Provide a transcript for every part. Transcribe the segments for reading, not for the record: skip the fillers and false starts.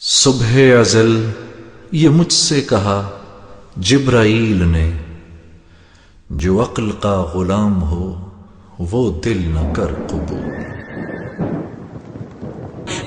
صبح ازل یہ مجھ سے کہا جبرائیل نے، جو عقل کا غلام ہو وہ دل نہ کر قبول۔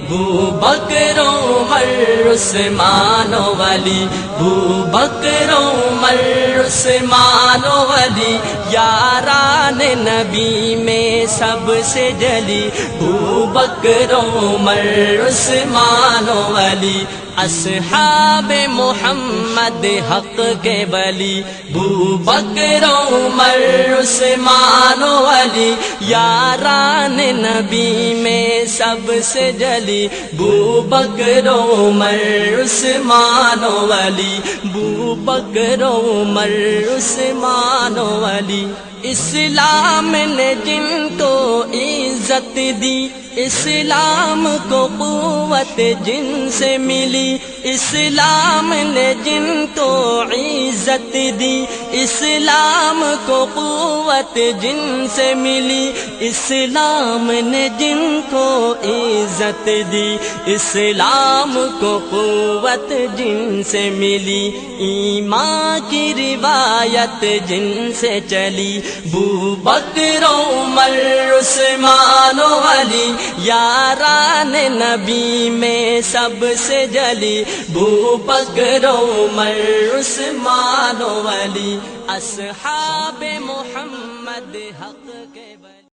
بوبکر عمر عثمان و علی، بوبکر عمر عثمان و علی، یاران نبی میں سب سے جلی، بوبکر عمر عثمان و علی، اصحاب محمد حق کے ولی، بوبکر عمر عثمان و علی، یاران نبی میں سب سے جلی، بوبکر عمر عثمان و علی، بوبکر عمر عثمان و علی۔ اسلام نے جن کو عزت دی، اسلام کو قوت جن سے ملی، اسلام نے جن کو عزت دی، اسلام کو قوت جن سے ملی، اسلام نے جن کو عزت دی، اسلام کو قوت جن سے ملی، ایمان کی روایت جن سے چلی، بوبکر عمر عثمان و علی، یاران نبی میں سب سے جلی، بوبکر عمر عثمان و علی، اصحاب محمد حق کے ولی۔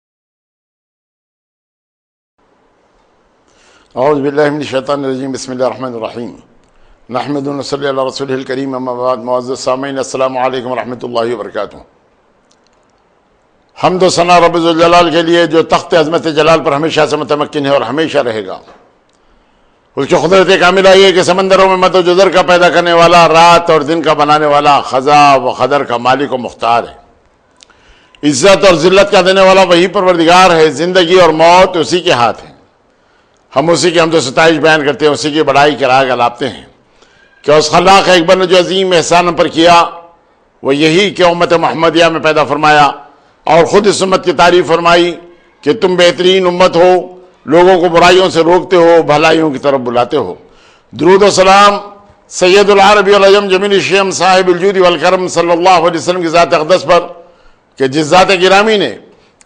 اعوذ باللہ من الشیطان الرجیم، بسم اللہ الرحمن الرحیم، نحمد و نصلی علی رسولہ الکریم، اما بعد، معزز سامعین السلام علیکم ورحمۃ اللہ وبرکاتہ۔ حمد و ثنا رب ذوالجلال کے لیے جو تخت عظمت جلال پر ہمیشہ سے متمکن ہے اور ہمیشہ رہے گا۔ اس کی قدرت کاملہ یہ کہ سمندروں میں مد و جزر کا پیدا کرنے والا، رات اور دن کا بنانے والا، خزاں و قدر کا مالک و مختار ہے۔ عزت اور ذلت کا دینے والا وہی پروردگار ہے۔ زندگی اور موت اسی کے ہاتھ ہے۔ ہم اسی کی حمد و ستائش بیان کرتے ہیں، اسی کی بڑائی کے راگ الاپتے ہیں کہ اس خلاق اکبر نے جو عظیم احسان ہم پر کیا وہ یہی کہ امت محمدیہ میں پیدا فرمایا اور خود اس امت کی تعریف فرمائی کہ تم بہترین امت ہو، لوگوں کو برائیوں سے روکتے ہو، بھلائیوں کی طرف بلاتے ہو۔ درود و سلام سید العرب والعجم جمیل الشیم صاحب الجود والکرم صلی اللہ علیہ وسلم کی ذات اقدس پر کہ جس ذات گرامی نے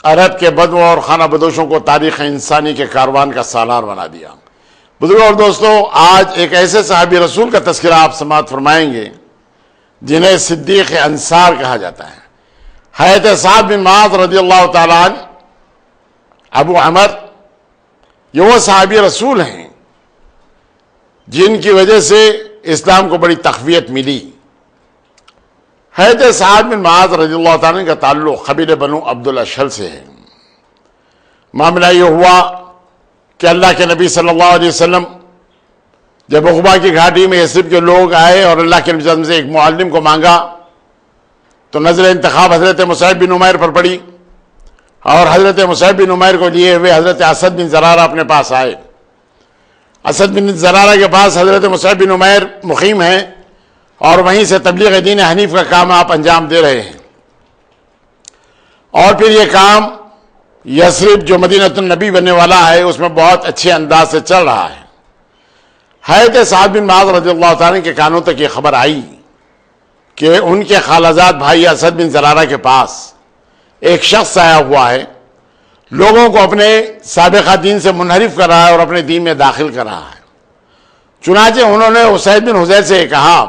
عرب کے بدو اور خانہ بدوشوں کو تاریخ انسانی کے کاروان کا سالار بنا دیا۔ بزرگوں اور دوستوں، آج ایک ایسے صحابی رسول کا تذکرہ آپ سماعت فرمائیں گے جنہیں صدیق انصار کہا جاتا ہے۔ حضرت سعد بن معاذ رضی اللہ تعالیٰ عنہ، ابو عمر، یہ وہ صحابی رسول ہیں جن کی وجہ سے اسلام کو بڑی تقویت ملی۔ حضرت سعد بن معاذ رضی اللہ تعالیٰ عنہ کا تعلق قبیلہ بنو عبد الاشہل سے ہے۔ معاملہ یہ ہوا کہ اللہ کے نبی صلی اللہ علیہ وسلم جب عقبہ کی گھاٹی میں یثرب کے لوگ آئے اور اللہ کے نبی سے ایک معلم کو مانگا تو نظر انتخاب حضرت مصعب بن عمیر پر پڑی اور حضرت مصعب بن عمیر کو لیے ہوئے حضرت اسد بن زرارہ اپنے پاس آئے۔ اسد بن زرارہ کے پاس حضرت مصعب بن عمیر مقیم ہیں اور وہیں سے تبلیغ دین حنیف کا کام آپ انجام دے رہے ہیں، اور پھر یہ کام یثرب جو مدینہ النبی بننے والا ہے اس میں بہت اچھے انداز سے چل رہا ہے۔ حضرت سعد بن معاذ رضی اللہ تعالیٰ کے کانوں تک یہ خبر آئی کہ ان کے خالازاد بھائی اسد بن زرارہ کے پاس ایک شخص آیا ہوا ہے، لوگوں کو اپنے سابقہ دین سے منحرف کر رہا ہے اور اپنے دین میں داخل کر رہا ہے۔ چنانچہ انہوں نے اسید بن حضیر سے کہا،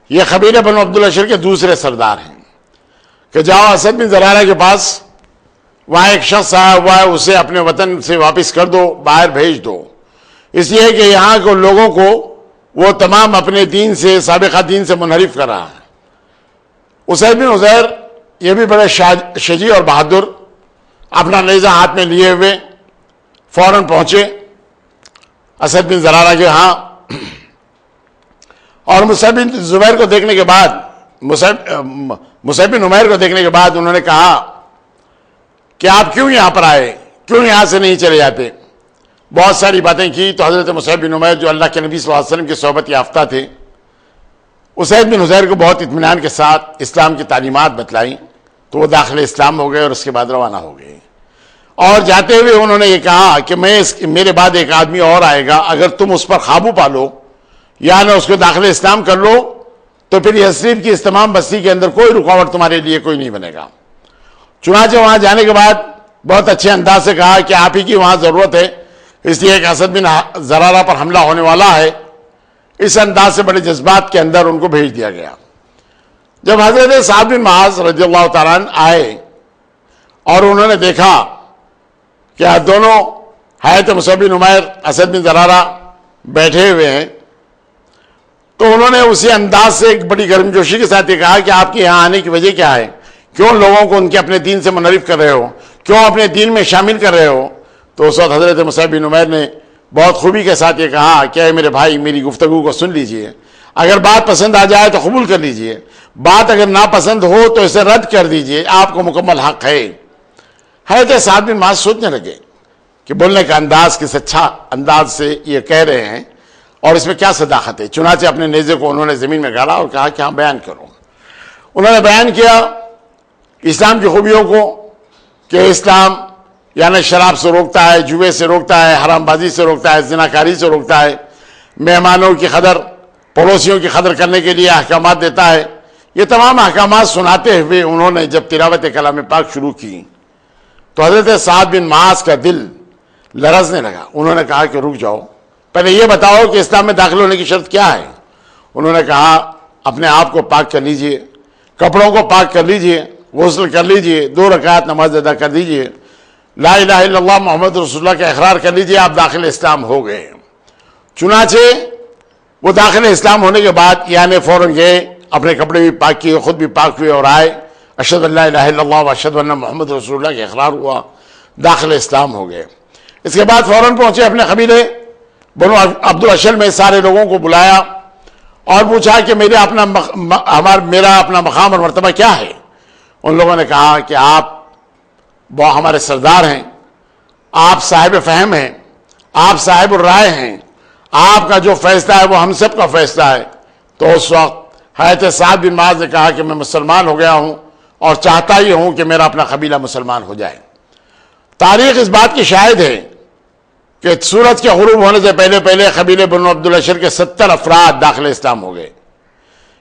یہ قبیلہ بنو عبد الاشہل کے دوسرے سردار ہیں، کہ جاؤ اسد بن زرارہ کے پاس، وہاں ایک شخص آیا ہوا ہے، اسے اپنے وطن سے واپس کر دو، باہر بھیج دو، اس لیے کہ یہاں کے لوگوں کو وہ تمام اپنے دین سے، سابقہ دین سے منحرف کر رہا ہے۔ اسید بن حضیر یہ بھی بڑے شجاع اور بہادر، اپنا نیزہ ہاتھ میں لیے ہوئے فوراً پہنچے اسد بن زرارہ کے ہاں، اور مصعب بن زبیر کو دیکھنے کے بعد، مصعب بن عمیر کو دیکھنے کے بعد انہوں نے کہا کہ آپ کیوں یہاں پر آئے، کیوں یہاں سے نہیں چلے جاتے؟ بہت ساری باتیں کی تو حضرت مصعب بن عمیر جو اللہ کے نبی صلی اللہ علیہ وسلم کی صحبت یافتہ تھے، اسید بن حضیر کو بہت اطمینان کے ساتھ اسلام کی تعلیمات بتلائیں تو وہ داخل اسلام ہو گئے اور اس کے بعد روانہ ہو گئے۔ اور جاتے ہوئے انہوں نے یہ کہا کہ میرے بعد ایک آدمی اور آئے گا، اگر تم اس پر قابو پالو یا نہ اس کو داخل اسلام کر لو تو پھر یثرب کی اس تمام بستی کے اندر کوئی رکاوٹ تمہارے لیے کوئی نہیں بنے گا۔ چنانچہ وہاں جانے کے بعد بہت اچھے انداز سے کہا کہ آپ ہی کی وہاں ضرورت ہے، اس لیے کہ اسد بن زرارہ پر حملہ ہونے والا ہے۔ اس انداز سے بڑے جذبات کے اندر ان کو بھیج دیا گیا۔ جب حضرت سعد بن معاذ رضی اللہ تعالیٰ عنہ آئے اور انہوں نے دیکھا کہ دونوں حیات مصعب بن عمیر، اسد بن زرارہ بیٹھے ہوئے ہیں، تو انہوں نے اسی انداز سے ایک بڑی گرمجوشی کے ساتھ یہ کہا کہ آپ کے یہاں آنے کی وجہ کیا ہے؟ کیوں لوگوں کو ان کے اپنے دین سے منحرف کر رہے ہو؟ کیوں اپنے دین میں شامل کر رہے ہو؟ تو اس وقت حضرت مصعب بن عمیر نے بہت خوبی کے ساتھ یہ کہا کہ اے میرے بھائی، میری گفتگو کو سن لیجئے، اگر بات پسند آ جائے تو قبول کر لیجئے، بات اگر ناپسند ہو تو اسے رد کر دیجئے، آپ کو مکمل حق ہے۔ حضرت سعد بن معاذ سوچنے لگے کہ بولنے کا انداز کس اچھا انداز سے یہ کہہ رہے ہیں اور اس میں کیا صداقت ہے۔ چنانچہ اپنے نیزے کو انہوں نے زمین میں گاڑا اور کہا کہ ہاں بیان کرو۔ انہوں نے بیان کیا اسلام کی خوبیوں کو کہ اسلام یعنی شراب سے روکتا ہے، جوئے سے روکتا ہے، حرام بازی سے روکتا ہے، زناکاری سے روکتا ہے، مہمانوں کی قدر، پڑوسیوں کی قدر کرنے کے لیے احکامات دیتا ہے۔ یہ تمام احکامات سناتے ہوئے انہوں نے جب تلاوت کلام پاک شروع کی تو حضرت سعد بن معاذ کا دل لرزنے لگا۔ انہوں نے کہا کہ رک جاؤ، پہلے یہ بتاؤ کہ اسلام میں داخل ہونے کی شرط کیا ہے؟ انہوں نے کہا اپنے آپ کو پاک کر لیجئے، کپڑوں کو پاک کر لیجئے، غسل کر لیجئے، 2 رکعت نماز ادا کر دیجئے، لا الہ الا اللہ محمد رسول اللہ کا اقرار کر لیجئے، آپ داخل اسلام ہو گئے۔ چنانچہ وہ داخل اسلام ہونے کے بعد یعنی فوراً گئے، اپنے کپڑے بھی پاک کیے، خود بھی پاک ہوئے اور آئے، اشہد ان لا الہ الا اللہ و اشہد ان محمد رسول اللہ کا اقرار ہوا، داخل اسلام ہو گئے۔ اس کے بعد فوراً پہنچے اپنے قبیلے بنو عبد الاشل میں، سارے لوگوں کو بلایا اور پوچھا کہ میرا اپنا مقام اور مرتبہ کیا ہے؟ ان لوگوں نے کہا کہ آپ وہ ہمارے سردار ہیں، آپ صاحب فہم ہیں، آپ صاحب الرائے ہیں، آپ کا جو فیصلہ ہے وہ ہم سب کا فیصلہ ہے۔ تو اس وقت حضرت سعد بن معاذ نے کہا کہ میں مسلمان ہو گیا ہوں اور چاہتا ہی ہوں کہ میرا اپنا قبیلہ مسلمان ہو جائے۔ تاریخ اس بات کی شاہد ہے کہ سورج کے غروب ہونے سے پہلے قبیلے بنو عبد الاشر کے 70 افراد داخل اسلام ہو گئے۔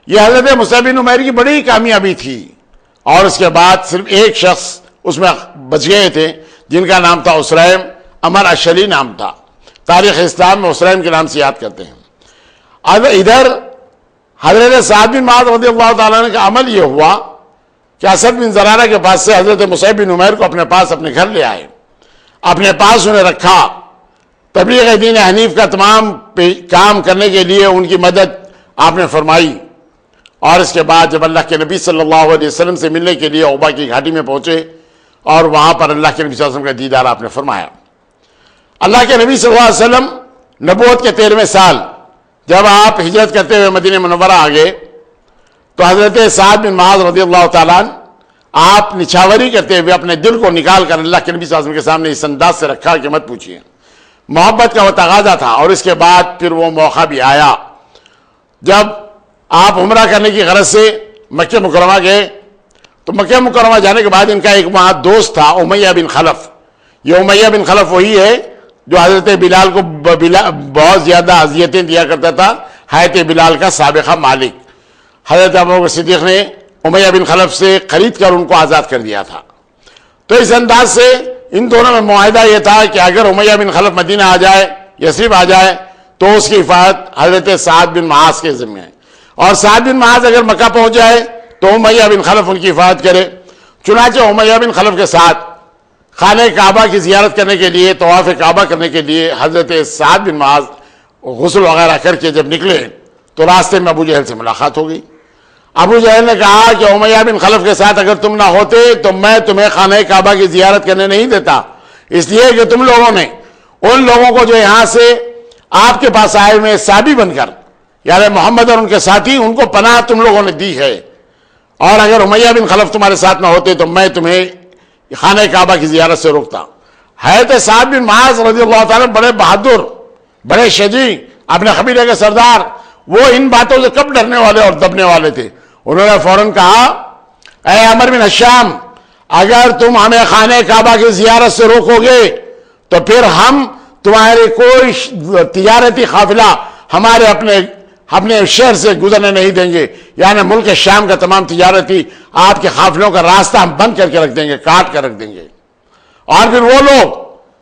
یہ حضرت مصعب بن عمیر کی بڑی کامیابی تھی، اور اس کے بعد صرف ایک شخص اس میں بچ گئے تھے جن کا نام تھا اسریم، امر اشلی نام تھا۔ تاریخ اسلام میں اسریم کے نام سے یاد کرتے ہیں۔ اب ادھر حضرت سعد بن معاذ رضی اللہ تعالیٰ عنہ کا عمل یہ ہوا کہ اسد بن زرارہ کے پاس سے حضرت مصعب بن عمیر کو اپنے پاس اپنے گھر لے آئے، اپنے پاس انہیں رکھا، تبلیغ دین حنیف کا تمام کام کرنے کے لیے ان کی مدد آپ نے فرمائی۔ اور اس کے بعد جب اللہ کے نبی صلی اللہ علیہ وسلم سے ملنے کے لیے عقبہ کی گھاٹی میں پہنچے اور وہاں پر اللہ کے نبی صلی اللہ علیہ وسلم کا دیدار آپ نے فرمایا۔ اللہ کے نبی صلی اللہ علیہ وسلم نبوت کے 13ویں سال جب آپ ہجرت کرتے ہوئے مدینہ منورہ آ گئے تو حضرت سعد بن معاذ رضی اللہ تعالیٰ عنہ آپ نچھاوری کرتے ہوئے اپنے دل کو نکال کر اللہ کے نبی صلی اللہ علیہ وسلم کے سامنے اس انداز سے رکھا کہ مت پوچھیے۔ محبت کا وہ تقاضا تھا، اور اس کے بعد پھر وہ موقع بھی آیا جب آپ عمرہ کرنے کی غرض سے مکہ مکرمہ گئے تو مکہ مکرمہ جانے کے بعد ان کا ایک وہاں دوست تھا امیہ بن خلف۔ یہ امیہ بن خلف وہی ہے جو حضرت بلال کو بہت زیادہ اذیتیں دیا کرتا تھا، حضرت بلال کا سابقہ مالک۔ حضرت ابوبکر صدیق نے امیہ بن خلف سے خرید کر ان کو آزاد کر دیا تھا۔ تو اس انداز سے ان دونوں میں معاہدہ یہ تھا کہ اگر امیہ بن خلف مدینہ آ جائے، یثرب آ جائے، تو اس کی حفاظت حضرت سعد بن معاذ کے ذمہ ہے، اور سعد بن معاذ اگر مکہ پہنچ جائے تو امیہ بن خلف ان کی حفاظت کرے۔ چنانچہ امیہ بن خلف کے ساتھ خانہ کعبہ کی زیارت کرنے کے لیے، طواف کعبہ کرنے کے لیے حضرت سعد بن معاذ غسل وغیرہ کر کے جب نکلے تو راستے میں ابو جہل سے ملاقات ہو گئی۔ ابو جہل نے کہا کہ امیہ بن خلف کے ساتھ اگر تم نہ ہوتے تو میں تمہیں خانہ کعبہ کی زیارت کرنے نہیں دیتا، اس لیے کہ تم لوگوں نے ان لوگوں کو جو یہاں سے آپ کے پاس آئے ہوئے صحابی بن کر یعنی محمد اور ان کے ساتھی، ان کو پناہ تم لوگوں نے دی ہے، اور اگر امیہ بن خلف تمہارے ساتھ نہ ہوتے تو میں تمہیں خانہ کعبہ کی زیارت سے روکتا۔ حضرت سعد بن معاذ رضی اللہ تعالیٰ بڑے بہادر، بڑے شجاع، اپنے قبیلے کے سردار، وہ ان باتوں سے کب ڈرنے والے اور دبنے والے تھے؟ انہوں نے فوراً کہا اے عمر بن ہشام، اگر تم ہمیں خانہ کعبہ کی زیارت سے روکو گے تو پھر ہم تمہارے کوئی تجارتی قافلہ ہمارے اپنے اپنے شہر سے گزرنے نہیں دیں گے، یعنی ملک شام کا تمام تجارتی آپ کے قافلوں کا راستہ ہم بند کر کے رکھ دیں گے، کاٹ کر رکھ دیں گے۔ اور پھر وہ لوگ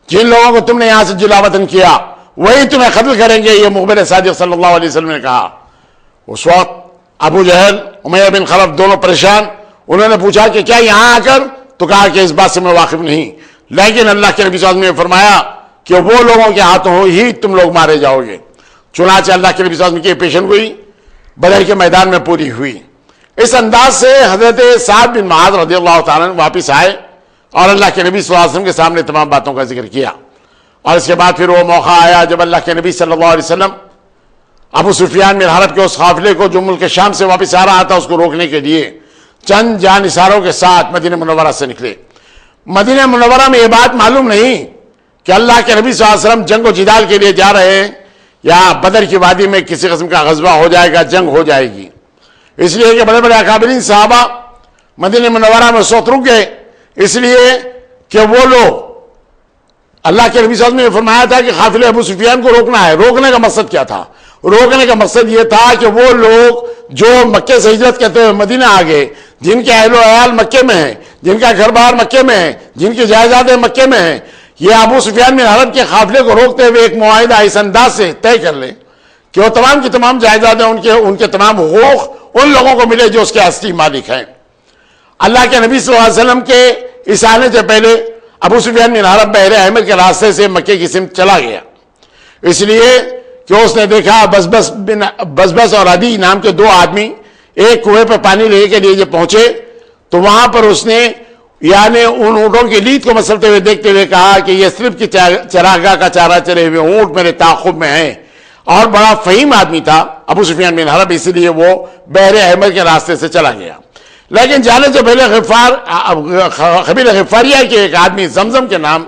جن لوگوں کو تم نے یہاں سے جلا وطن کیا وہی تمہیں قتل کریں گے، یہ مخبر صادق صلی اللہ علیہ وسلم نے کہا۔ اس وقت ابو جہل، امیہ بن خلف دونوں پریشان، انہوں نے پوچھا کہ کیا یہاں آ کر؟ تو کہا کہ اس بات سے میں واقف نہیں، لیکن اللہ کے نبی صلی اللہ علیہ وسلم نے فرمایا کہ وہ لوگوں کے ہاتھوں ہی تم لوگ مارے جاؤ گے۔ چنانچہ اللہ کے نبی صلی اللہ علیہ وسلم کی پیشن گوئی بدر کے میدان میں پوری ہوئی۔ اس انداز سے حضرت سعد بن معاذ رضی اللہ تعالیٰ عنہ واپس آئے اور اللہ کے نبی صلی اللہ علیہ وسلم کے سامنے تمام باتوں کا ذکر کیا۔ اور اس کے بعد پھر وہ موقع آیا جب اللہ کے نبی صلی اللہ علیہ وسلم ابو سفیان بن حرب کے اس قافلے کو جو ملک شام سے واپس آ رہا تھا اس کو روکنے کے لیے چند جانثاروں کے ساتھ مدینہ منورہ سے نکلے۔ مدینہ منورہ میں یہ بات معلوم نہیں کہ اللہ کے نبی صلی اللہ علیہ وسلم جنگ و جدال کے لیے جا رہے ہیں یا بدر کی وادی میں کسی قسم کا غزوہ ہو جائے گا، جنگ ہو جائے گی۔ اس لیے کہ بڑے بڑے اکابرین صحابہ مدینہ منورہ میں سوت رک گئے، اس لیے کہ وہ لوگ اللہ کے نبی صلی اللہ علیہ وسلم نے فرمایا تھا کہ قافلے ابو سفیان کو روکنا ہے۔ روکنے کا مقصد کیا تھا؟ روکنے کا مقصد یہ تھا کہ وہ لوگ جو مکے سے ہجرت کرتے ہوئے مدینہ آ گئے، جن کے اہل و عیال مکے میں ہیں، جن کا گھر بار مکے میں ہے، جن کی جائیدادیں مکے میں ہیں، یہ ابو سفیان بن حرب کے قافلے کو روکتے ہوئے ایک معاہدہ اس انداز سے طے کر لیں کہ وہ تمام کی تمام جائیدادیں ان کے تمام حقوق ان لوگوں کو ملے جو اس کے اصلی مالک ہیں۔ اللہ کے نبی صلی اللہ علیہ وسلم کے اس آنے سے پہلے ابو سفیان بن حرب بحر احمر کے راستے سے مکے کی سمت چلا گیا، اس لیے کہ اس نے دیکھا بزبز اور عدی نام کے دو آدمی ایک کنویں پہ پانی لینے کے لیے جب پہنچے تو وہاں پر اس نے یعنی ان اونٹوں کی لید کو مسلتے ہوئے دیکھتے ہوئے کہا کہ یہ صرف کی چراگاہ کا چارہ چرے ہوئے اونٹ میرے تعاقب میں ہیں۔ اور بڑا فہیم آدمی تھا ابو سفیان بن حرب، اسی لیے وہ بحر احمر کے راستے سے چلا گیا۔ لیکن جانے سے پہلے قبیلہ غفاریہ کے ایک آدمی زمزم کے نام،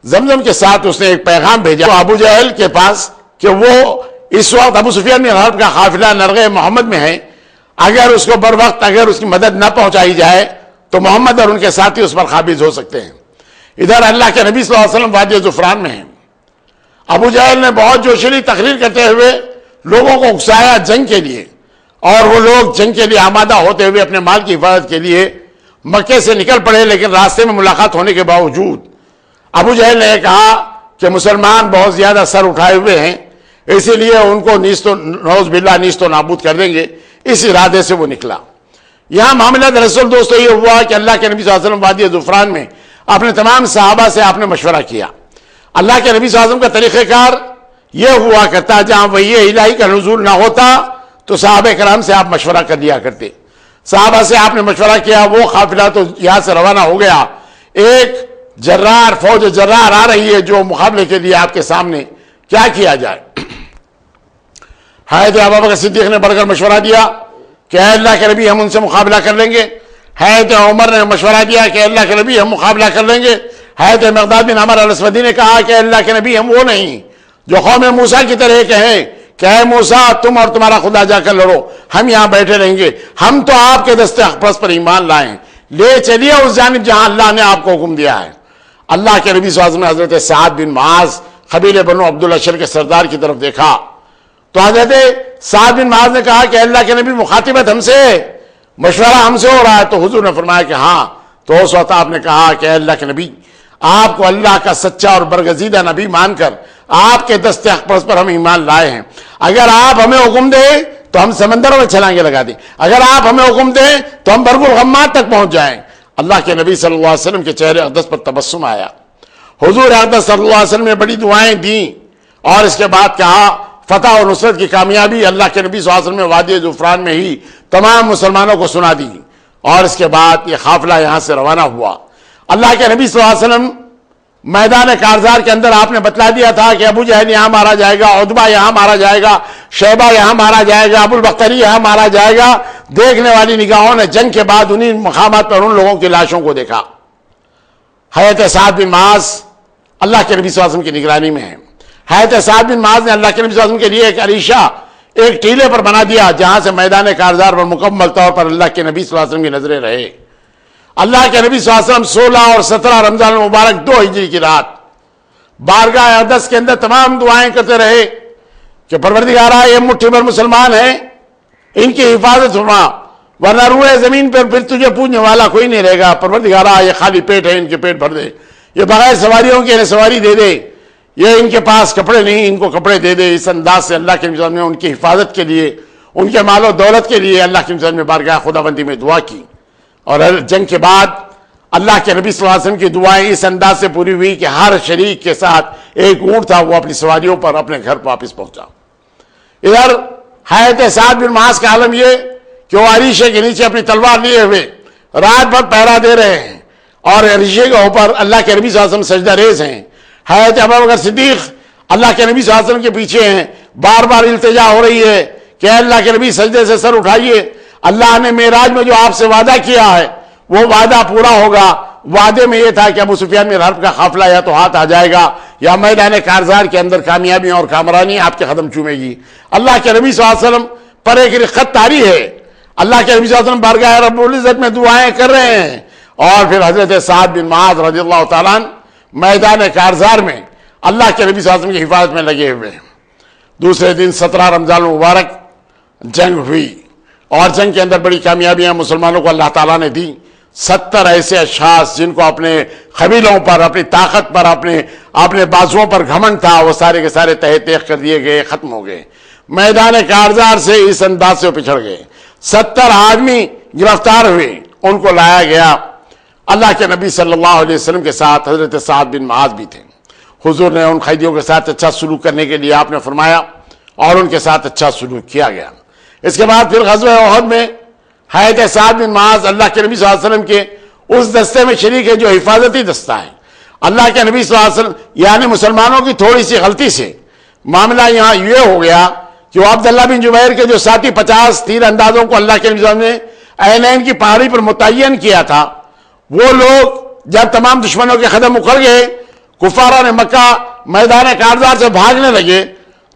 زمزم کے ساتھ اس نے ایک پیغام بھیجا ابو جہل کے پاس کہ وہ اس وقت ابو سفیان بن حرب کا قافلہ نرغہ محمد میں ہے، اگر اس کو بر وقت اگر اس کی مدد نہ پہنچائی جائے تو محمد اور ان کے ساتھی اس پر قابض ہو سکتے ہیں۔ ادھر اللہ کے نبی صلی اللہ علیہ وسلم وادی زفران میں ہیں۔ ابو جہل نے بہت جوشیلی تقریر کرتے ہوئے لوگوں کو اکسایا جنگ کے لیے، اور وہ لوگ جنگ کے لیے آمادہ ہوتے ہوئے اپنے مال کی حفاظت کے لیے مکے سے نکل پڑے، لیکن راستے میں ملاقات ہونے کے باوجود ابو جہل نے کہا کہ مسلمان بہت زیادہ سر اٹھائے ہوئے ہیں، اسی لیے ان کو نعوذ باللہ نیست و نابود کر دیں گے، اس ارادے سے وہ نکلا۔ یہاں معاملہ دراصل دوستو یہ ہوا کہ اللہ کے نبی صلی اللہ علیہ وسلم وادی زفران میں اپنے تمام صحابہ سے آپ نے مشورہ کیا۔ اللہ کے نبی صلی اللہ علیہ وسلم کا طریقہ کار یہ ہوا کرتا جہاں وحی الہی کا نزول نہ ہوتا تو صحابہ کرام سے آپ مشورہ کر لیا کرتے۔ صحابہ سے آپ نے مشورہ کیا، وہ قافلہ تو یہاں سے روانہ ہو گیا، ایک فوج جرار آ رہی ہے جو مقابلے کے لیے آپ کے سامنے، کیا کیا جائے؟ حضرت ابوبکر صدیق نے بڑھ کر مشورہ دیا کہ اے اللہ کے نبی ہم ان سے مقابلہ کر لیں گے۔ حضرت عمر نے مشورہ دیا کہ اللہ کے نبی ہم مقابلہ کر لیں گے۔ حضرت مقداد بن عمر الاسودی نے کہا کہ اللہ کے نبی ہم وہ نہیں جو قوم موسیٰ کی طرح کہیں کہ اے موسیٰ تم اور تمہارا خدا جا کر لڑو، ہم یہاں بیٹھے رہیں گے، ہم تو آپ کے دست اقدس پر ایمان لائیں، لے چلیے اس جانب جہاں اللہ نے آپ کو حکم دیا ہے۔ اللہ کے نبی صلی اللہ علیہ وسلم نے حضرت سعد بن معاذ قبیلہ بنو عبد الاشر کے سردار کی طرف دیکھا تو حضرت سعد بن معاذ نے کہا کہ اللہ کے نبی مخاطبت ہم سے، مشورہ ہم سے ہو رہا ہے۔ تو حضور نے فرمایا کہ ہاں۔ تو اس وقت آپ نے کہا کہ اے اللہ کے نبی آپ کو اللہ کا سچا اور برگزیدہ نبی مان کر آپ کے دست اقدس پر ہم ایمان لائے ہیں، اگر آپ ہمیں حکم دیں تو ہم سمندروں میں چھلانگیں لگا دیں، اگر آپ ہمیں حکم دیں تو ہم برگ الغمات تک پہنچ جائیں۔ اللہ کے نبی صلی اللہ علیہ وسلم کے چہرے اقدس پر تبسم آیا۔ حضور اقدس صلی اللہ علیہ وسلم نے بڑی دعائیں دیں اور اس کے بعد کہا فتح اور نصرت کی کامیابی اللہ کے نبی صلی اللہ علیہ وسلم نے وادی زفران میں ہی تمام مسلمانوں کو سنا دی، اور اس کے بعد یہ قافلہ یہاں سے روانہ ہوا۔ اللہ کے نبی صلی اللہ علیہ وسلم میدان کارزار کے اندر آپ نے بتلا دیا تھا کہ ابو جہل یہاں مارا جائے گا، عتبہ یہاں مارا جائے گا، شیبہ یہاں مارا جائے گا، ابو البختری یہاں مارا جائے گا۔ دیکھنے والی نگاہوں نے جنگ کے بعد انہی مقامات پر ان لوگوں کی لاشوں کو دیکھا۔ حضرت سعد بن معاذ اللہ کے نبی صلی اللہ علیہ وسلم کی نگرانی میں ہے۔ حضرت سعد بن معاذ نے اللہ کے نبی صلی اللہ علیہ وسلم کے لیے ایک عریشہ ایک ٹیلے پر بنا دیا جہاں سے میدان کارزار پر مکمل طور پر اللہ کے نبی صلی اللہ علیہ وسلم کی نظریں رہے۔ اللہ کے نبی صلی اللہ علیہ وسلم 16 اور 17 رمضان المبارک 2 ہجری کی رات بارگاہ اقدس کے اندر تمام دعائیں کرتے رہے کہ پروردگارا یہ مٹھی بھر مسلمان ہیں، ان کی حفاظت فرما، ورنہ روئے زمین پر پھر تجھے پوجنے والا کوئی نہیں رہے گا۔ پروردگارا یہ خالی پیٹ ہے، ان کے پیٹ بھر دے، یہ بغیر سواریوں کے سواری دے دے، یہ ان کے پاس کپڑے نہیں، ان کو کپڑے دے دے۔ اس انداز سے اللہ کے نبی نے ان کی حفاظت کے لیے، ان کے مال و دولت کے لیے اللہ کے نبی میں بارگاہ خداوندی میں دعا کی۔ اور جنگ کے بعد اللہ کے نبی صلی اللہ علیہ وسلم کی دعائیں اس انداز سے پوری ہوئی کہ ہر شریک کے ساتھ ایک اونٹ تھا، وہ اپنی سواریوں پر اپنے گھر واپس پہنچا۔ ادھر حضرت سعد بن معاذ کا عالم یہ کہ وہ عریشے کے نیچے اپنی تلوار لیے ہوئے رات بھر پہرا دے رہے ہیں، اور عریشے کے اوپر اللہ کے نبی صلی اللہ علیہ وسلم سجدہ ریز ہیں۔ حضرت ابوبکر صدیق اللہ کے نبی صلی اللہ علیہ وسلم کے پیچھے ہیں، بار بار التجا ہو رہی ہے کہ اے اللہ کے نبی سجدے سے سر اٹھائیے، اللہ نے معراج میں جو آپ سے وعدہ کیا ہے وہ وعدہ پورا ہوگا۔ وعدے میں یہ تھا کہ ابو سفیان بن حرب کا قافلہ یا تو ہاتھ آ جائے گا یا میدان کارزار کے اندر کامیابی اور کامرانی آپ کے قدم چومے گی۔ اللہ کے نبی صلی اللہ علیہ وسلم پر ایک رخت طاری ہے، اللہ کے نبی صلی اللہ علیہ وسلم بارگاہ رب العزت میں دعائیں کر رہے ہیں، اور پھر حضرت سعد بن معاذ رضی اللہ تعالیٰ عنہ میدان کارزار میں اللہ کے نبی صلی اللہ علیہ وسلم کی حفاظت میں لگے ہوئے ہیں۔ دوسرے دن 17 رمضان المبارک جنگ ہوئی، اور جنگ کے اندر بڑی کامیابیاں مسلمانوں کو اللہ تعالیٰ نے دی۔ 70 ایسے اشخاص جن کو اپنے قبیلوں پر، اپنی طاقت پر، اپنے بازوؤں پر گھمنڈ تھا، وہ سارے کے سارے تہہ تیغ کر دیے گئے، ختم ہو گئے۔ میدان کارزار سے اس انداز سے پچھڑ گئے۔ 70 آدمی گرفتار ہوئے، ان کو لایا گیا۔ اللہ کے نبی صلی اللہ علیہ وسلم کے ساتھ حضرت سعد بن معاذ بھی تھے۔ حضور نے ان قیدیوں کے ساتھ اچھا سلوک کرنے کے لیے آپ نے فرمایا، اور ان کے ساتھ اچھا سلوک کیا گیا۔ اس کے بعد پھر غزوہ احد میں حضرت سعد بن معاذ اللہ کے نبی صلی اللہ علیہ وسلم کے اس دستے میں شریک ہے جو حفاظتی دستہ ہے۔ اللہ کے نبی صلی اللہ علیہ وسلم یعنی مسلمانوں کی تھوڑی سی غلطی سے معاملہ یہاں یہ ہو گیا کہ وہ عبداللہ بن جبیر کے جو ساتھی 50 تیر اندازوں کو اللہ کے نبی صلی اللہ علیہ وسلم نے عینین کی پہاڑی پر متعین کیا تھا، وہ لوگ جب تمام دشمنوں کے قدم اکھڑ گئے، کفارہ مکہ میدان کارزار سے بھاگنے لگے،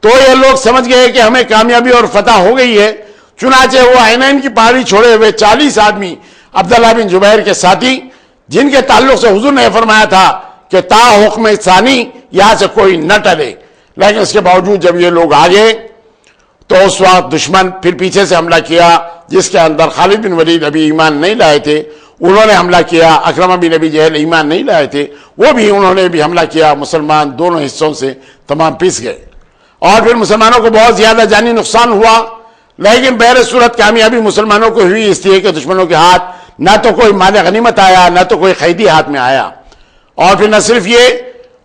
تو یہ لوگ سمجھ گئے کہ ہمیں کامیابی اور فتح ہو گئی ہے۔ چنانچہ وہ عینین کی پہاڑی چھوڑے ہوئے 40 آدمی عبداللہ بن جبیر کے ساتھی، جن کے تعلق سے حضور نے فرمایا تھا کہ تا حکم ثانی یہاں سے کوئی نہ ٹلے، لیکن اس کے باوجود جب یہ لوگ آگے تو اس وقت دشمن پھر پیچھے سے حملہ کیا، جس کے اندر خالد بن ولید ابھی ایمان نہیں لائے تھے، انہوں نے حملہ کیا۔ اکرمہ بن ابی جہل ایمان نہیں لائے تھے، وہ بھی انہوں نے بھی حملہ کیا۔ مسلمان دونوں حصوں سے تمام پیس گئے، اور پھر مسلمانوں کو بہت زیادہ جانی نقصان ہوا، لیکن بہر صورت کامیابی مسلمانوں کو ہوئی اس لیے کہ دشمنوں کے ہاتھ نہ تو کوئی مال غنیمت آیا، نہ تو کوئی قیدی ہاتھ میں آیا۔ اور پھر نہ صرف یہ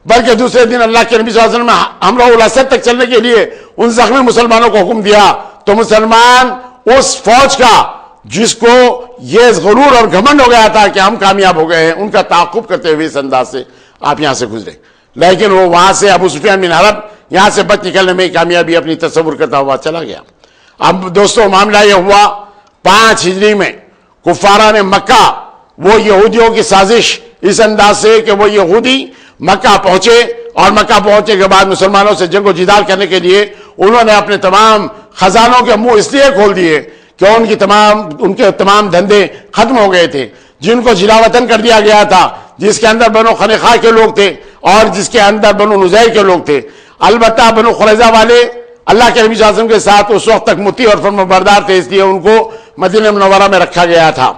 بلکہ دوسرے دن اللہ کے نبی صلی اللہ علیہ وسلم نے حملہ الاسد تک چلنے کے لیے ان زخمی مسلمانوں کو حکم دیا، تو مسلمان اس فوج کا جس کو یہ غرور اور گھمنڈ ہو گیا تھا کہ ہم کامیاب ہو گئے ہیں، ان کا تعاقب کرتے ہوئے اس انداز سے آپ یہاں سے گزرے، لیکن وہ وہاں سے ابو سفیان بن حرب یہاں سے بچ نکلنے میں کامیابی اپنی تصور کرتا ہوا چلا گیا۔ اب دوستو معاملہ یہ ہوا 5 ہجری میں کفاران مکہ، وہ یہودیوں کی سازش اس انداز سے کہ وہ یہودی مکہ پہنچے، اور مکہ پہنچنے کے بعد مسلمانوں سے جنگ و جدال کرنے کے لیے انہوں نے اپنے تمام خزانوں کے منہ اس لیے کھول دیے کہ ان کے تمام دھندے ختم ہو گئے تھے، جن کو جلا وطن کر دیا گیا تھا، جس کے اندر بنو خنیخہ کے لوگ تھے اور جس کے اندر بنو نزیر کے لوگ تھے۔ البتہ بنو قریظہ والے اللہ کے نبی صلی اللہ علیہ وسلم کے ساتھ اس وقت تک مطیع اور فرمانبردار تھے، اس لیے ان کو مدینہ منورہ میں رکھا گیا تھا۔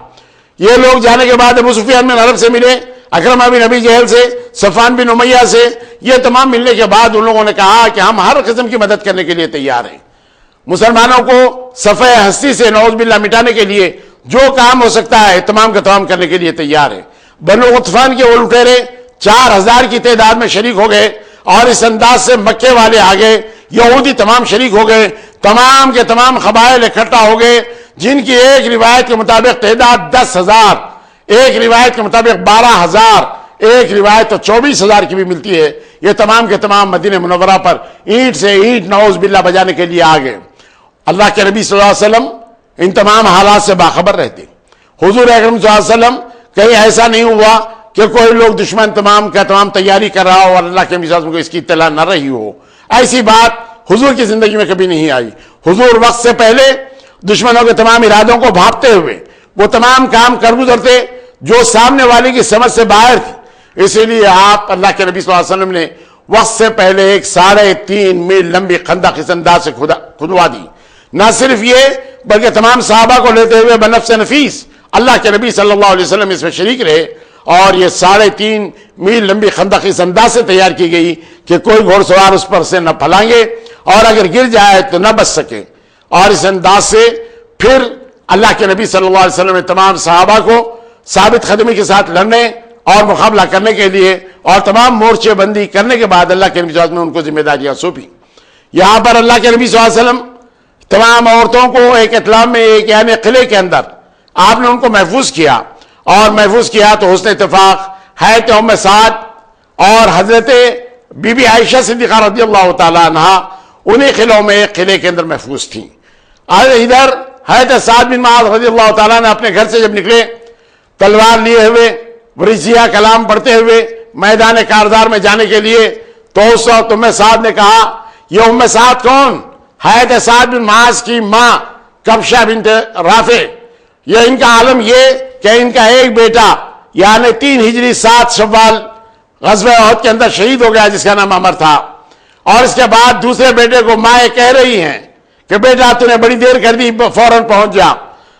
یہ لوگ جانے کے بعد ابو سفیان بن حرب سے ملے، اکرمہ بن ابی جہل سے، صفوان بن امیہ سے، یہ تمام ملنے کے بعد ان لوگوں نے کہا کہ ہم ہر قسم کی مدد کرنے کے لیے تیار ہیں، مسلمانوں کو صفحہ ہستی سے نعوذ باللہ مٹانے کے لیے جو کام ہو سکتا ہے تمام کا تمام کرنے کے لیے تیار ہے۔ بنو غطفان کے وہ لٹیرے 4000 کی تعداد میں شریک ہو گئے، اور اس انداز سے مکے والے آگے، یہودی تمام شریک ہو گئے، تمام کے تمام قبائل اکٹھا ہو گئے، جن کی ایک روایت کے مطابق تعداد 10,000، ایک روایت کے مطابق 12,000، ایک روایت تو 24,000 کی بھی ملتی ہے۔ یہ تمام کے تمام مدینہ منورہ پر اینٹ سے اینٹ نعوذ باللہ بجانے کے لیے آ گئے۔ اللہ کے نبی صلی اللہ علیہ وسلم ان تمام حالات سے باخبر رہتے۔ حضور اکرم صلی اللہ علیہ وسلم کہیں ایسا نہیں ہوا کہ کوئی لوگ دشمن تمام کا تمام تیاری کر رہا ہو اور اللہ کے نبی صلی اللہ علیہ وسلم کو اس کی اطلاع نہ رہی ہو، ایسی بات حضور کی زندگی میں کبھی نہیں آئی۔ حضور وقت سے پہلے دشمنوں کے تمام ارادوں کو بھانپتے ہوئے وہ تمام کام کر گزرتے جو سامنے والے کی سمجھ سے باہر تھی، اسی لیے آپ اللہ کے نبی صلی اللہ علیہ وسلم نے وقت سے پہلے ایک 3.5 میل لمبی خندق اس انداز سے کھدوا دی. نہ صرف یہ بلکہ تمام صحابہ کو لیتے ہوئے بنفس نفیس اللہ کے نبی صلی اللہ علیہ وسلم اس میں شریک رہے، اور یہ 3.5 میل لمبی خندق اس انداز سے تیار کی گئی کہ کوئی گھوڑ سوار اس پر سے نہ پھلانگے اور اگر گر جائے تو نہ بچ سکے. اور اس انداز سے پھر اللہ کے نبی صلی اللہ علیہ وسلم نے تمام صحابہ کو ثابت قدمی کے ساتھ لڑنے اور مقابلہ کرنے کے لیے اور تمام مورچے بندی کرنے کے بعد اللہ کے نبی صلی اللہ علیہ وسلم نے ان کو ذمہ داریاں سونپی. یہاں پر اللہ کے نبی صلی اللہ علیہ وسلم تمام عورتوں کو ایک اطلاع میں ایک یعنی قلعے کے اندر آپ نے ان کو محفوظ کیا، اور محفوظ کیا تو حسن اتفاق حضرت ام سعد اور حضرت بی بی عائشہ صدیقہ رضی اللہ تعالیٰ عنہ انہی قلعوں میں ایک قلعے کے اندر محفوظ تھیں. ادھر حضرت سعد بن معاذ رضی اللہ تعالیٰ نے اپنے گھر سے جب نکلے تلوار لیے ہوئے ورزیہ کلام پڑھتے ہوئے میدان کارزار میں جانے کے لیے، تو اس وقت ام سعد نے کہا یہ ام سعد کون؟ حضرت سعد بن معاذ کی ماں کبشہ بنت رافع. یہ ان کا عالم یہ کہ ان کا ایک بیٹا یعنی 3 ہجری 7 شوال غزوہ احد کے اندر شہید ہو گیا جس کا نام عمر تھا، اور اس کے بعد دوسرے بیٹے کو مائیں کہہ رہی ہیں کہ بیٹا تو نے بڑی دیر کر دی، فوراً پہنچ جا.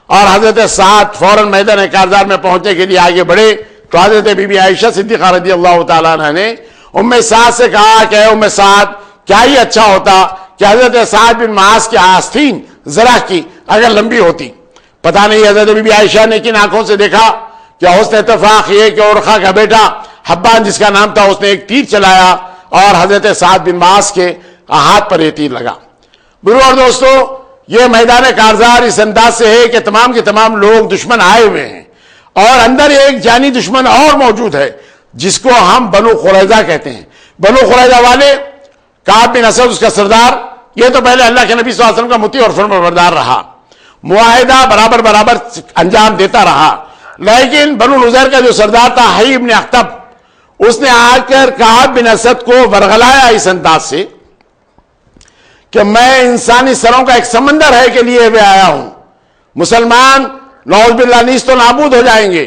اور حضرت سعد فوراً میدان کارزار میں پہنچنے کے لیے آگے بڑھے تو حضرت بی بی عائشہ صدیقہ رضی اللہ تعالیٰ عنہ نے ام سعد سے کہا کہ اے ام سعد کیا ہی اچھا ہوتا کہ حضرت سعد بن معاذ کی آستین ذرا کی اگر لمبی ہوتی. پتہ نہیں حضرت بی بی عائشہ نے کن آنکھوں سے دیکھا کہ حسن اتفاق یہ کہ عرقہ کا بیٹا حبان جس کا نام تھا اس نے ایک تیر چلایا اور حضرت سعد بن معاذ کے ہاتھ پر یہ تیر لگا. برو اور دوستو، یہ میدان کارزار اس انداز سے ہے کہ تمام کے تمام لوگ دشمن آئے ہوئے ہیں، اور اندر ایک جانی دشمن اور موجود ہے جس کو ہم بنو قریظہ کہتے ہیں. بنو قریظہ والے کعب بن اسد اس کا سردار، یہ تو پہلے اللہ کے نبی صلی اللہ علیہ وسلم کا مطیع اور فرمانبردار رہا، معاہدہ برابر انجام دیتا رہا. لیکن بنو نذیر کا جو سردار تھا حیی بن اخطب، اس نے آ کر کعب بن اسد کو ورغلایا اس انداز سے کہ میں انسانی سروں کا ایک سمندر ہے کے لیے ہوئے آیا ہوں، مسلمان نعوذ باللہ نیست و نابود ہو جائیں گے،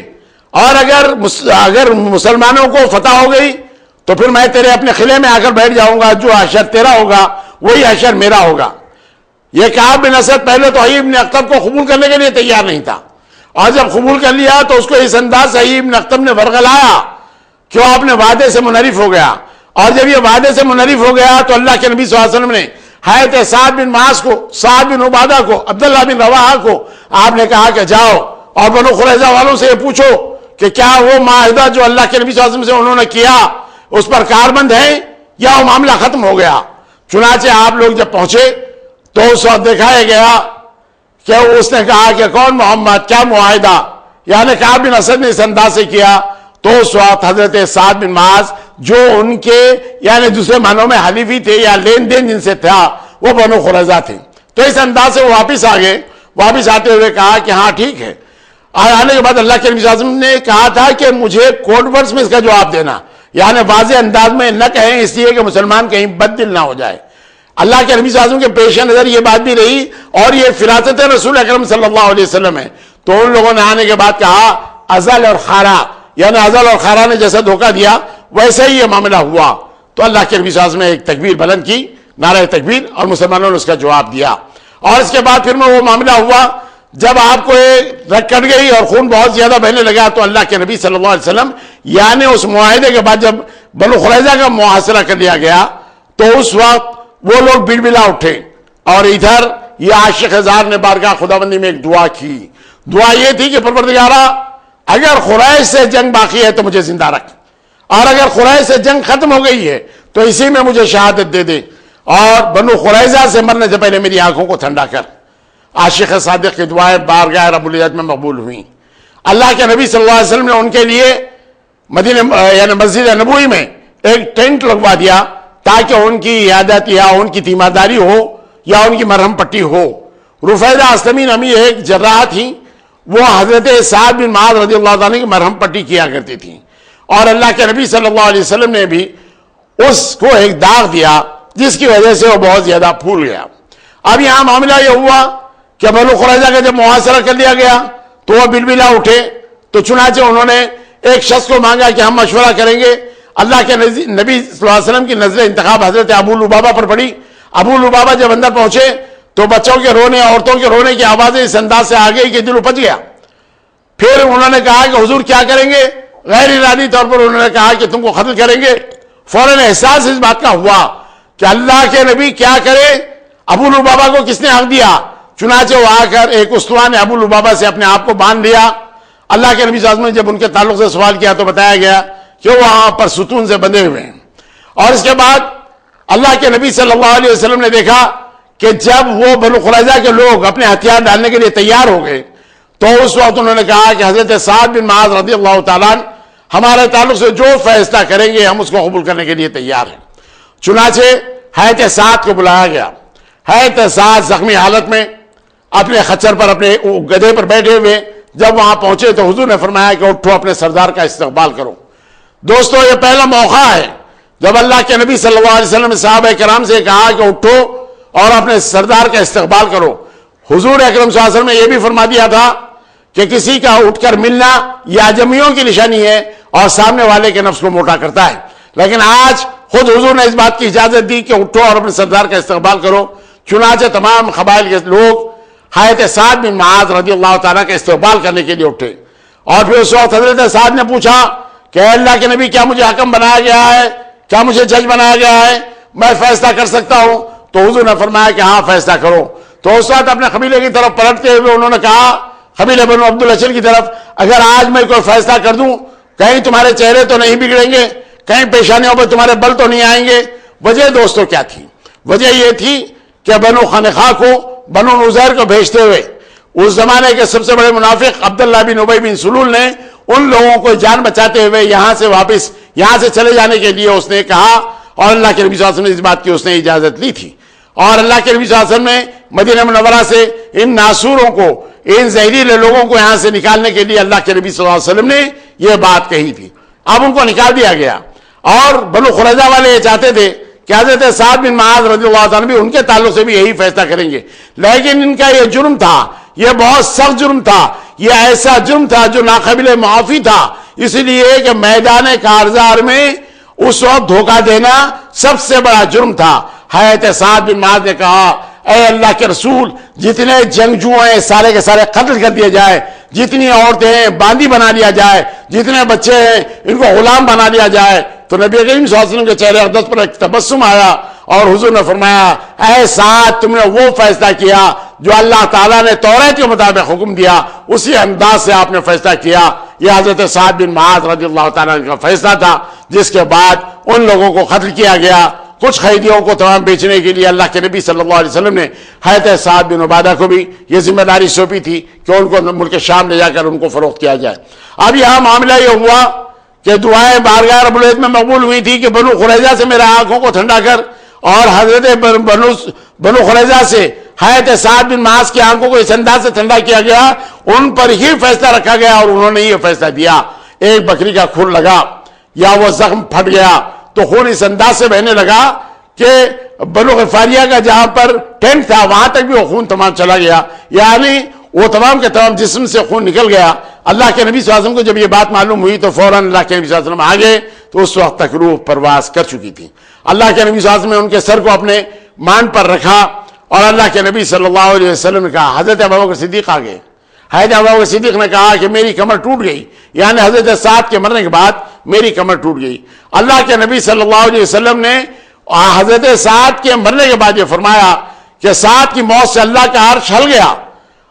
اور اگر مسلمانوں کو فتح ہو گئی تو پھر میں تیرے اپنے قلعے میں آ کر بیٹھ جاؤں گا، جو حشر تیرا ہوگا وہی حشر میرا ہوگا. یہ کعب بن اسد پہلے تو حیی بن اخطب کو قبول کرنے کے لیے تیار نہیں تھا، اور جب قبول کر لیا تو اس کو اس انداز سے حیی بن اخطب نے ورغلایا کہ وہ اپنے وعدے سے منحرف ہو گیا. اور جب یہ وعدے سے منحرف ہو گیا تو اللہ کے نبی صلی اللہ علیہ وسلم نے حضرت سعد بن معاذ کو، سعد بن عبادہ کو، عبداللہ بن رواحہ کو آپ نے کہا کہ جاؤ اور بنو قریظہ والوں سے یہ پوچھو کہ کیا وہ معاہدہ جو اللہ کے نبی صلی اللہ علیہ وسلم سے انہوں نے کیا اس پر کاربند ہے یا وہ معاملہ ختم ہو گیا. چنانچہ آپ لوگ جب پہنچے تو اس وقت دکھایا گیا کہ اس نے کہا کہ کون محمد، کیا معاہدہ، یعنی کعب بن اسد نے اس انداز سے کیا. تو اس وقت حضرت سعد بن معاذ جو ان کے یعنی دوسرے معنوں میں حلیفی تھے یا لین دین جن سے تھا وہ بنو قریظہ تھے، تو اس انداز سے وہ واپس آ گئے. واپس آتے ہوئے کہا کہ ہاں ٹھیک ہے. آنے کے بعد اللہ کے نبی صلی اللہ علیہ وسلم نے کہا تھا کہ مجھے کوڈ ورڈز میں اس کا جواب دینا، یعنی واضح انداز میں نہ کہیں اس لیے کہ مسلمان کہیں بد دل نہ ہو جائے. اللہ کے نبی صلی اللہ علیہ وسلم کے پیش نظر یہ بات بھی رہی، اور یہ فراست رسول اکرم صلی اللہ علیہ وسلم ہے. تو ان لوگوں نے آنے کے بعد کہا ازل اور خارا، یعنی ازل اور خارا نے جیسا دھوکہ دیا ویسے ہی یہ معاملہ ہوا. تو اللہ کے نبی صلی اللہ علیہ وسلم نے ایک تکبیر بلند کی، نعرہ تکبیر، اور مسلمانوں نے اس کا جواب دیا. اور اس کے بعد پھر میں وہ معاملہ ہوا جب آپ کو رگ کٹ گئی اور خون بہت زیادہ بہنے لگا تو اللہ کے نبی صلی اللہ علیہ وسلم یعنی اس معاہدے کے بعد جب بنو قریظہ کا محاصرہ کر لیا گیا تو اس وقت وہ لوگ بلبلا اٹھے، اور ادھر یہ عاشق ہزار نے بارگاہ خداوندی میں ایک دعا کی. دعا یہ تھی کہ پروردگارا اگر قریش سے جنگ باقی ہے تو مجھے زندہ رکھ، اور اگر قریش سے جنگ ختم ہو گئی ہے تو اسی میں مجھے شہادت دے دے، اور بنو قریظہ سے مرنے سے پہلے میری آنکھوں کو ٹھنڈا کر. عاشق صادق کی دعائیں بارگاہ رب العزت میں مقبول ہوئیں. اللہ کے نبی صلی اللہ علیہ وسلم نے ان کے لیے مدینہ یعنی مسجد نبوی میں ایک ٹینٹ لگوا دیا تاکہ ان کی عیادت یا ان کی تیمارداری ہو یا ان کی مرہم پٹی ہو. رفیدہ اسلمی نامی ایک جراح تھیں، وہ حضرت سعد بن معاذ رضی اللہ عنہ کی مرہم پٹی کیا کرتی تھیں، اور اللہ کے نبی صلی اللہ علیہ وسلم نے بھی اس کو ایک داغ دیا جس کی وجہ سے وہ بہت زیادہ پھول گیا. اب یہاں معاملہ یہ ہوا کہ بنو قریظہ کا جب محاصرہ کر لیا گیا تو وہ بلبلا اٹھے. تو چنانچہ انہوں نے ایک شخص کو مانگا کہ ہم مشورہ کریں گے. اللہ کے نبی صلی اللہ علیہ وسلم کی نظر انتخاب حضرت ابو لبابہ پر پڑی. ابو لبابہ جب اندر پہنچے تو بچوں کے رونے عورتوں کے رونے کی آوازیں اس انداز سے آ گئی کہ دل اپج گیا. پھر انہوں نے کہا کہ حضور کیا کریں گے؟ غیر ارادی طور پر انہوں نے کہا کہ تم کو قتل کریں گے. فوراً احساس اس بات کا ہوا کہ اللہ کے نبی کیا کرے, ابو لبابہ کو کس نے حق دیا؟ چنانچہ وہ آ کر ایک استوان نے ابو لبابہ سے اپنے آپ کو باندھ لیا. اللہ کے نبی صلی اللہ علیہ وسلم نے جب ان کے تعلق سے سوال کیا تو بتایا گیا کہ وہ وہاں پر ستون سے بندھے ہوئے ہیں. اور اس کے بعد اللہ کے نبی صلی اللہ علیہ وسلم نے دیکھا کہ جب وہ بنو قریظہ کے لوگ اپنے ہتھیار ڈالنے کے لیے تیار ہو گئے تو اس وقت انہوں نے کہا کہ حضرت سعد بن معاذ رضی اللہ تعالیٰ عنہ ہمارے تعلق سے جو فیصلہ کریں گے ہم اس کو قبول کرنے کے لیے تیار ہیں. چنانچہ حضرت سعد کو بلایا گیا. حضرت سعد زخمی حالت میں اپنے خچر پر اپنے گدھے پر بیٹھے ہوئے جب وہاں پہنچے تو حضور نے فرمایا کہ اٹھو اپنے سردار کا استقبال کرو. دوستو یہ پہلا موقع ہے جب اللہ کے نبی صلی اللہ علیہ وسلم نے صحابہ کرام سے کہا کہ اٹھو اور اپنے سردار کا استقبال کرو. حضور اکرم صلی اللہ علیہ وسلم نے یہ بھی فرما دیا تھا کہ کسی کا اٹھ کر ملنا یہ اعجمیوں کی نشانی ہے اور سامنے والے کے نفس کو موٹا کرتا ہے. لیکن آج خود حضور نے اس بات کی اجازت دی کہ اٹھو اور اپنے سردار کا استقبال کرو. چنانچہ تمام قبائل کے لوگ حضرت سعد بن معاذ رضی اللہ تعالیٰ کا استقبال کرنے کے لیے اٹھے. اور پھر اس وقت حضرت سعد نے پوچھا کہ اے اللہ کے نبی کیا مجھے حکم بنایا گیا ہے, کیا مجھے جج بنایا گیا ہے, میں فیصلہ کر سکتا ہوں؟ تو حضور نے فرمایا کہ ہاں فیصلہ کرو. تو اس وقت اپنے قبیلے کی طرف پلٹتے ہوئے انہوں نے کہا, قبیلے بنو عبد الاشر کی طرف, اگر آج میں کوئی فیصلہ کر دوں کہیں تمہارے چہرے تو نہیں بگڑیں گے, کہیں پیشانیوں پر تمہارے بل تو نہیں آئیں گے؟ وجہ دوستو کیا تھی؟ وجہ یہ تھی کہ بنو خنقاہ کو بنو نذیر کو بھیجتے ہوئے اس زمانے کے سب سے بڑے منافق عبداللہ بن ابی بن سلول نے ان لوگوں کو جان بچاتے ہوئے یہاں سے چلے جانے کے لیے اس نے کہا, اور اللہ کے نبی صلی اللہ علیہ وسلم نے اس بات کی اس نے اجازت لی تھی. اور اللہ کے نبی صلی اللہ علیہ وسلم نے مدینہ منورہ سے ان ناسوروں کو, ان زہریلے لوگوں کو یہاں سے نکالنے کے لیے اللہ کے نبی صلی اللہ علیہ وسلم نے یہ بات کہی تھی. اب ان کو نکال دیا گیا اور بنو قریظہ والے یہ چاہتے تھے کہ حضرت سعد بن معاذ رضی اللہ عنہ بھی ان کے تعلق سے بھی یہی فیصلہ کریں گے. لیکن ان کا یہ جرم تھا, یہ بہت سخت جرم تھا, یہ ایسا جرم تھا جو ناقابل معافی تھا, اس لیے کہ میدان کارزار میں اس وقت دھوکہ دینا سب سے بڑا جرم تھا. حضرت سعد بن معاذ نے کہا اے اللہ کے رسول, جتنے جنگجو ہیں سارے کے سارے قتل کر دیے جائے, جتنی عورتیں ہیں باندی بنا لیا جائے, جتنے بچے ہیں ان کو غلام بنا لیا جائے. تو نبی کریم صلی اللہ علیہ وسلم کے چہرے اقدس پر ایک تبسم آیا اور حضور نے فرمایا اے سعد, تم نے وہ فیصلہ کیا جو اللہ تعالیٰ نے توریت کے مطابق حکم دیا, اسی انداز سے آپ نے فیصلہ کیا. یہ حضرت سعد بن معاذ رضی اللہ تعالیٰ کا فیصلہ تھا, جس کے بعد ان لوگوں کو قتل کیا گیا. کچھ قیدیوں کو تمام بیچنے کے لیے اللہ کے نبی صلی اللہ علیہ وسلم نے حضرت سعد بن عبادہ کو بھی یہ ذمہ داری سونپی تھی کہ ان کو ملک شام لے جا کر ان کو فروخت کیا جائے. اب یہاں معاملہ یہ ہوا کہ دعائیں بارگاہ رب العزت میں مقبول ہوئی تھی کہ بنو قریظہ سے میرے آنکھوں کو ٹھنڈا کر, اور حضرت بنو قریظہ سے حضرت سعد بن معاذ کی آنکھوں کو اس انداز سے ٹھنڈا کیا گیا, ان پر ہی فیصلہ رکھا گیا اور انہوں نے یہ فیصلہ دیا. ایک بکری کا خون لگا یا وہ زخم پھٹ گیا تو خون اس انداز سے بہنے لگا کہ بنو غفاریہ کا جہاں پر ٹینٹ تھا وہاں تک بھی وہ خون تمام چلا گیا, یعنی وہ تمام کے تمام جسم سے خون نکل گیا. اللہ کے نبی صلی اللہ علیہ وسلم کو جب یہ بات معلوم ہوئی تو فوراً اللہ کے نبی صلی اللہ علیہ وسلم آگے, تو اس وقت تک روح پرواز کر چکی تھی. اللہ کے نبی صلی اللہ علیہ وسلم نے ان کے سر کو اپنے مان پر رکھا اور اللہ کے نبی صلی اللہ علیہ وسلم نے کہا, حضرت ابوبکر صدیق آگے. حضرت ابوبکر صدیق نے کہا کہ میری کمر ٹوٹ گئی, یعنی حضرت سعد کے مرنے کے بعد میری کمر ٹوٹ گئی. اللہ کے نبی صلی اللہ علیہ وسلم نے حضرت سعد کے مرنے کے بعد یہ فرمایا کہ سعد کی موت سے اللہ کا عرش ہل گیا,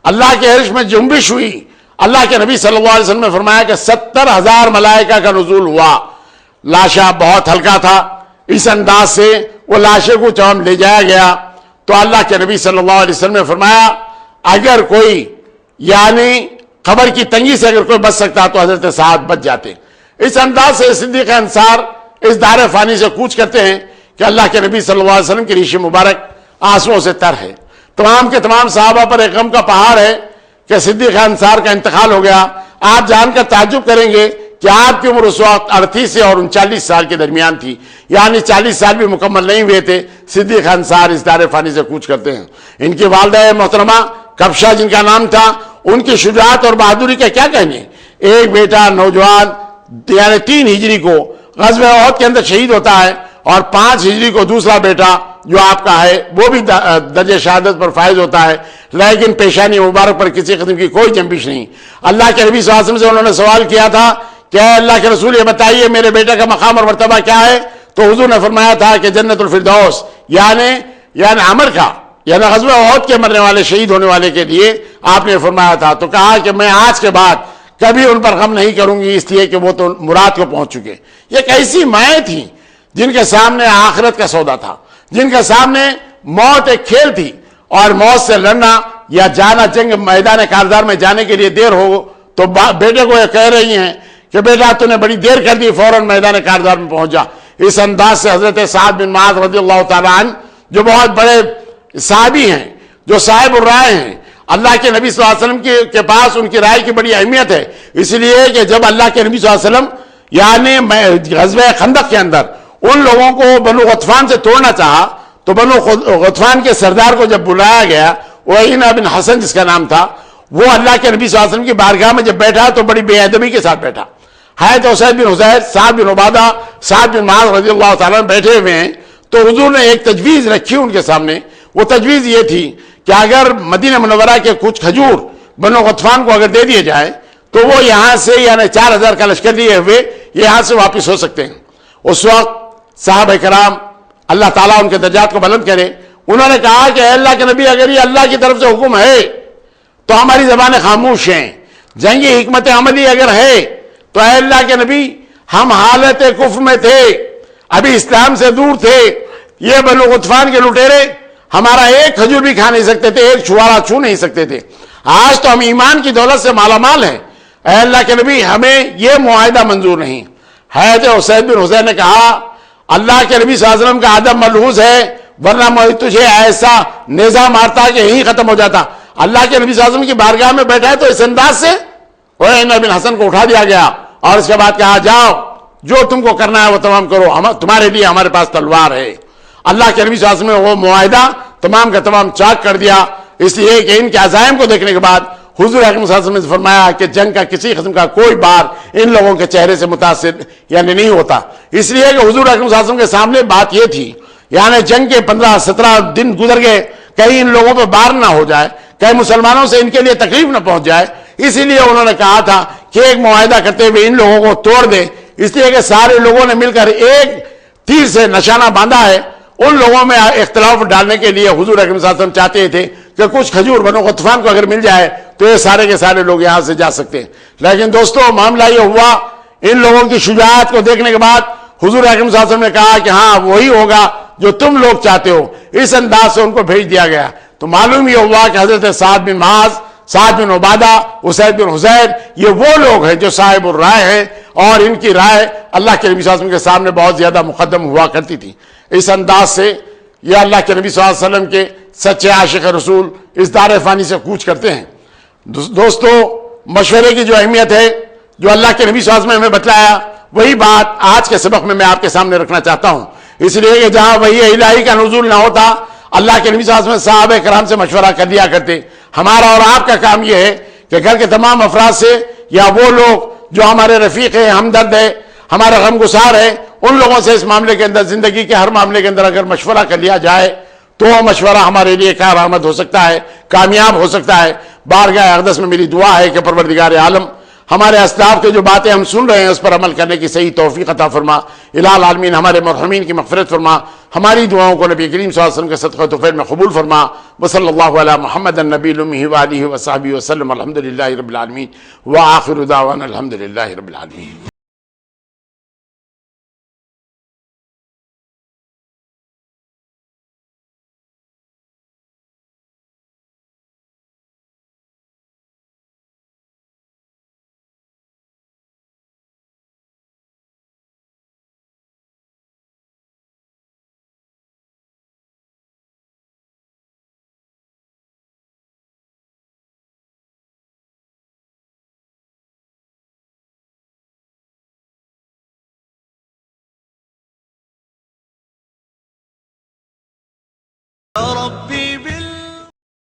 اللہ کے عرش میں جنبش ہوئی. اللہ کے نبی صلی اللہ علیہ وسلم نے فرمایا کہ 70,000 ملائکہ کا نزول ہوا. لاشا بہت ہلکا تھا, اس انداز سے وہ لاشے کو تمام لے جایا گیا. تو اللہ کے نبی صلی اللہ علیہ وسلم نے فرمایا اگر کوئی یعنی قبر کی تنگی سے اگر کوئی بچ سکتا تو حضرت سعد بچ جاتے. اس انداز سے صدیق انصار اس دار فانی سے کوچ کرتے ہیں کہ اللہ کے نبی صلی اللہ علیہ وسلم کی ریش مبارک آنسوؤں سے تر ہے. تمام کے تمام صحابہ پر ایک غم کا پہاڑ ہے کہ صدیق انصار کا انتقال ہو گیا. آپ جان کر تعجب کریں گے کہ آپ کی عمر اس وقت 38 سے اور 39 سال کے درمیان تھی, یعنی 40 سال بھی مکمل نہیں ہوئے تھے. صدیق انصار اس دار فانی سے کوچ کرتے ہیں. ان کی والدہ محترمہ کبشہ جن کا نام تھا, ان کی شجاعت اور بہادری کا کیا کہنے. ایک بیٹا نوجوان یعنی 3 ہجری کو غزوہ احد کے اندر شہید ہوتا ہے، اور 5 ہجری کو دوسرا بیٹا جو آپ کا ہے وہ بھی درجہ شہادت پر فائز ہوتا ہے، لیکن پیشانی مبارک پر کسی قسم کی کوئی جنبش نہیں۔ اللہ کے نبی صلی اللہ علیہ وسلم سے انہوں نے سوال کیا تھا کہ اے اللہ کے رسول یہ بتائیے میرے بیٹے کا مقام اور مرتبہ کیا ہے؟ تو حضور نے فرمایا تھا کہ جنت الفردوس، یعنی عمر کا، یعنی غزوہ احد کے مرنے والے شہید ہونے والے کے لیے آپ نے فرمایا تھا۔ تو کہا کہ میں آج کے بعد کبھی ان پر غم نہیں کروں گی، اس لیے کہ وہ تو مراد کو پہنچ چکے۔ یہ ایسی مائیں تھیں جن کے سامنے آخرت کا سودا تھا، جن کے سامنے موت ایک کھیل تھی، اور موت سے لڑنا یا جانا جنگ میدان کارزار میں جانے کے لیے دیر ہو تو بیٹے کو یہ کہہ رہی ہیں کہ بیٹا تو نے بڑی دیر کر دی، فوراً میدان کارزار میں پہنچ جا۔ اس انداز سے حضرت سعد بن معاذ رضی اللہ تعالیٰ عنہ جو بہت بڑے صحابی ہیں، جو صاحب الرائے ہیں، اللہ کے نبی صلی اللہ علیہ وسلم کے پاس ان کی رائے کی بڑی اہمیت ہے، اس لیے کہ جب اللہ کے نبی صلی اللہ علیہ وسلم یعنی غزوہ خندق کے اندر ان لوگوں کو بنو غطفان سے توڑنا چاہا تو بنو غطفان کے سردار کو جب بلایا گیا، وعینہ بن حسن جس کا نام تھا، وہ اللہ کے نبی صلی اللہ علیہ وسلم کی بارگاہ میں جب بیٹھا تو بڑی بے ادبی کے ساتھ بیٹھا۔ حضرت اسید بن حضیر، سعد بن عبادہ، سعد بن معاذ رضی اللہ تعالیٰ بیٹھے ہوئے ہیں، تو حضور نے ایک تجویز رکھی ان کے سامنے۔ وہ تجویز یہ تھی کہ اگر مدینہ منورہ کے کچھ کھجور بنو غطفان کو اگر دے دیے جائے تو وہ یہاں سے یعنی 4000 کا لشکر لیے ہوئے یہاں سے واپس ہو سکتے ہیں۔ اس وقت صحابہ کرام اللہ تعالیٰ ان کے درجات کو بلند کرے، انہوں نے کہا کہ اے اللہ کے نبی اگر یہ اللہ کی طرف سے حکم ہے تو ہماری زبانیں خاموش ہیں، جنگی حکمت عملی اگر ہے تو اے اللہ کے نبی ہم حالت کفر میں تھے، ابھی اسلام سے دور تھے، یہ بنو غطفان کے لٹیرے ہمارا ایک کھجور بھی کھا نہیں سکتے تھے، ایک چھوارا چھو نہیں سکتے تھے، آج تو ہم ایمان کی دولت سے مالا مال ہیں، اے اللہ کے نبی ہمیں یہ معاہدہ منظور نہیں۔ حضرت اسید بن حضیر نے کہا اللہ کے نبی صلی اللہ علیہ وسلم کا ادب ملحوظ ہے، ورنہ میں تجھے ایسا نیزہ مارتا کہ یہیں ختم ہو جاتا۔ اللہ کے نبی صلی اللہ علیہ وسلم کی بارگاہ میں بیٹھا ہے تو اس انداز سے وعینہ بن حسن کو اٹھا دیا گیا، اور اس کے بعد کہا جاؤ جو تم کو کرنا ہے وہ تمام کرو، تمہارے لیے ہمارے پاس تلوار ہے۔ اللہ کے نبی صلی اللہ علیہ وسلم نے وہ معاہدہ تمام کا تمام چاک کر دیا، اس لیے کہ ان کے عزائم کو دیکھنے کے بعد حضور اکرم صلی اللہ علیہ وسلم نے فرمایا کہ جنگ کا کسی قسم کا کوئی بار ان لوگوں کے چہرے سے متاثر یعنی نہیں ہوتا، اس لیے کہ حضور اکرم صلی اللہ علیہ وسلم کے سامنے بات یہ تھی یعنی جنگ کے 15-17 دن گزر گئے، کہیں ان لوگوں پہ بار نہ ہو جائے، کہیں مسلمانوں سے ان کے لیے تکلیف نہ پہنچ جائے، اسی لیے انہوں نے کہا تھا کہ ایک معاہدہ کرتے ہوئے ان لوگوں کو توڑ دے، اس لیے کہ سارے لوگوں نے مل کر ایک تیر سے نشانہ باندھا ہے۔ ان لوگوں میں اختلاف ڈالنے کے لیے حضور اکرم صلی اللہ علیہ وسلم چاہتے تھے کہ کچھ کھجور بنو غطفان کو اگر مل جائے تو یہ سارے کے سارے لوگ یہاں سے جا سکتے ہیں، لیکن دوستو معاملہ یہ ہوا ان لوگوں کی شجاعت کو دیکھنے کے بعد حضور اکرم صلی اللہ علیہ وسلم نے کہا کہ ہاں وہی ہوگا جو تم لوگ چاہتے ہو، اس انداز سے ان کو بھیج دیا گیا۔ تو معلوم یہ ہوا کہ حضرت سعد بن معاذ، سعد بن عبادہ، اسید بن حضیر یہ وہ لوگ ہیں جو صاحب الرائے ہیں، اور ان کی رائے اللہ کے نبی صلی اللہ علیہ وسلم کے سامنے بہت زیادہ مقدم ہوا کرتی تھی۔ اس انداز سے یہ اللہ کے نبی صلی اللہ علیہ وسلم کے سچے عاشق رسول اس دار فانی سے کوچ کرتے ہیں۔ دوستو مشورے کی جو اہمیت ہے جو اللہ کے نبی صلی اللہ علیہ وسلم نے ہمیں بتلایا، وہی بات آج کے سبق میں آپ کے سامنے رکھنا چاہتا ہوں، اس لیے کہ جہاں وحی الہی کا نزول نہ ہوتا اللہ کے نبی صلی اللہ علیہ وسلم صحابہ کرام سے مشورہ کر لیا کرتے۔ ہمارا اور آپ کا کام یہ ہے کہ گھر کے تمام افراد سے یا وہ لوگ جو ہمارے رفیق ہیں، ہمدرد ہے، ہمارا غم گسار ہے، ان لوگوں سے اس معاملے کے اندر زندگی کے ہر معاملے کے اندر اگر مشورہ کر لیا جائے تو وہ مشورہ ہمارے لیے کارآمد ہو سکتا ہے، کامیاب ہو سکتا ہے۔ بارگاہ اقدس میں میری دعا ہے کہ پروردگار عالم ہمارے اسلاف کے جو باتیں ہم سن رہے ہیں اس پر عمل کرنے کی صحیح توفیق عطا فرما، الہ العالمین ہمارے مرحومین کی مغفرت فرما، ہماری دعاؤں کو نبی کریم صلی اللہ علیہ وسلم کے صدقہ توفیل میں قبول فرما۔ وصلی اللہ علی محمد النبی الامی وآلہ وصحبہ وسلم، الحمدللہ رب العالمین، وآخر دعوانا الحمدللہ رب العالمین۔